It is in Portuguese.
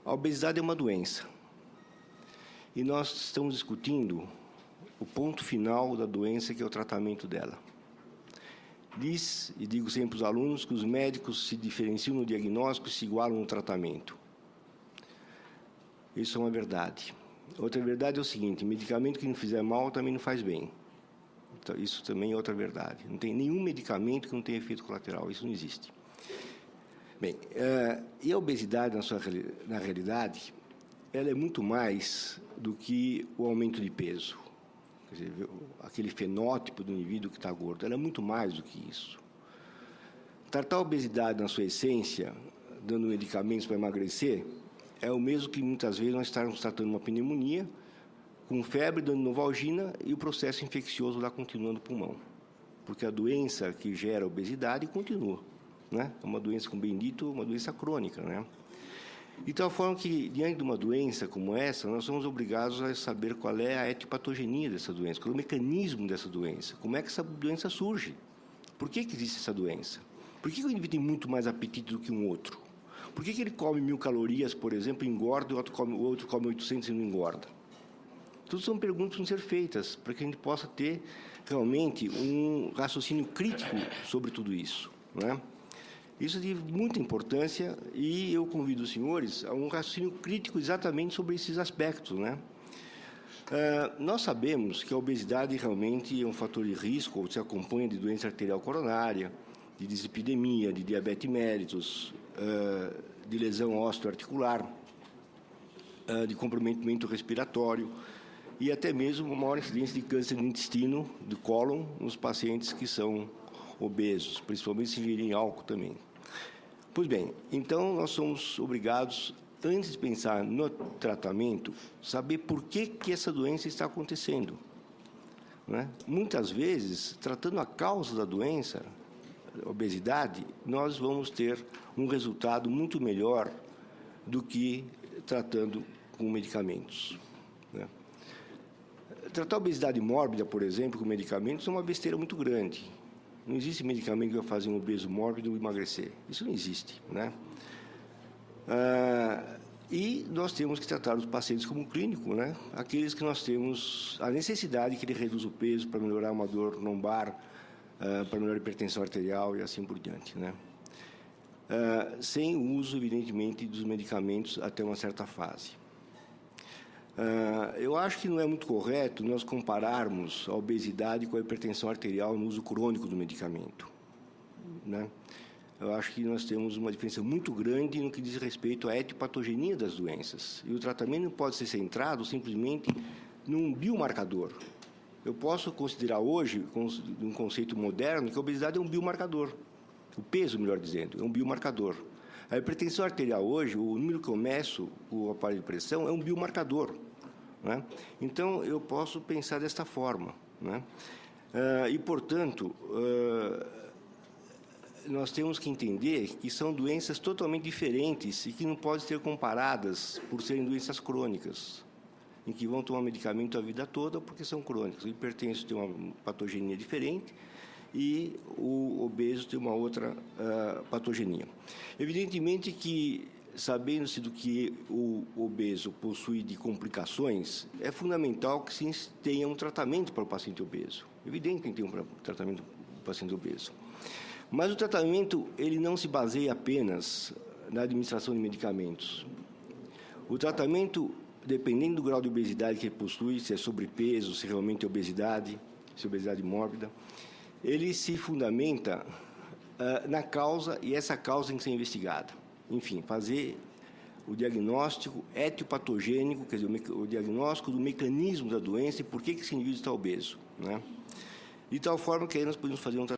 A obesidade é uma doença. E nós estamos discutindo o ponto final da doença, que é o tratamento dela. Diz, e digo sempre aos alunos, que os médicos se diferenciam no diagnóstico e se igualam no tratamento. Isso é uma verdade. Outra verdade é o seguinte: medicamento que não fizer mal também não faz bem. Então, isso também é outra verdade. Não tem nenhum medicamento que não tenha efeito colateral. Isso não existe. Bem, e a obesidade, na realidade, ela é muito mais do que o aumento de peso. Quer dizer, aquele fenótipo do indivíduo que está gordo, ela é muito mais do que isso. Tratar a obesidade na sua essência, dando medicamentos para emagrecer, é o mesmo que muitas vezes nós estarmos tratando uma pneumonia, com febre, dando Novalgina, e o processo infeccioso lá continua no pulmão. Porque a doença que gera obesidade continua, né? É uma doença, como bem dito, uma doença crônica, né? De tal forma que, diante de uma doença como essa, nós somos obrigados a saber qual é a etiopatogenia dessa doença, qual é o mecanismo dessa doença, como é que essa doença surge, por que existe essa doença, por que o indivíduo tem muito mais apetite do que um outro, por que ele come 1000 calorias, por exemplo, e engorda, e o outro come 800 e não engorda. Tudo são perguntas que vão ser feitas para que a gente possa ter realmente um raciocínio crítico sobre tudo isso, né? Isso é de muita importância e eu convido os senhores a um raciocínio crítico exatamente sobre esses aspectos, né? Nós sabemos que a obesidade realmente é um fator de risco, ou se acompanha de doença arterial coronária, de dislipidemia, de diabetes mellitus, de lesão osteoarticular, de comprometimento respiratório e até mesmo uma maior incidência de câncer do intestino, do cólon, nos pacientes que são obesos, principalmente se ingerirem álcool também. Pois bem, então nós somos obrigados, antes de pensar no tratamento, saber por que essa doença está acontecendo, né? Muitas vezes, tratando a causa da doença, a obesidade, nós vamos ter um resultado muito melhor do que tratando com medicamentos, né? Tratar a obesidade mórbida, por exemplo, com medicamentos é uma besteira muito grande. Não existe medicamento que vai fazer um obeso mórbido emagrecer. Isso não existe, né? E nós temos que tratar os pacientes como clínico, né? Aqueles que nós temos a necessidade que ele reduza o peso para melhorar uma dor lombar, para melhorar a hipertensão arterial e assim por diante, né? Sem o uso, evidentemente, dos medicamentos até uma certa fase. Eu acho que não é muito correto nós compararmos a obesidade com a hipertensão arterial no uso crônico do medicamento, né? Eu acho que nós temos uma diferença muito grande no que diz respeito à etiopatogenia das doenças. E o tratamento não pode ser centrado simplesmente num biomarcador. Eu posso considerar hoje, com um conceito moderno, que a obesidade é um biomarcador. O peso, melhor dizendo, é um biomarcador. A hipertensão arterial hoje, o número que eu meço, o aparelho de pressão, é um biomarcador, né? Então, eu posso pensar desta forma, né? E, portanto, nós temos que entender que são doenças totalmente diferentes e que não podem ser comparadas por serem doenças crônicas, em que vão tomar medicamento a vida toda porque são crônicas. O hipertenso tem uma patogenia diferente e o obeso tem uma outra patogenia. Evidentemente que, sabendo-se do que o obeso possui de complicações, é fundamental que se tenha um tratamento para o paciente obeso. Evidente que tem que ter um tratamento para o paciente obeso. Mas o tratamento, ele não se baseia apenas na administração de medicamentos. O tratamento, dependendo do grau de obesidade que ele possui, se é sobrepeso, se realmente é obesidade, se é obesidade mórbida, ele se fundamenta na causa, e essa causa tem que ser investigada. Enfim, fazer o diagnóstico etiopatogênico, quer dizer, o diagnóstico do mecanismo da doença e por que esse indivíduo está obeso, né? De tal forma que aí nós podemos fazer um tratamento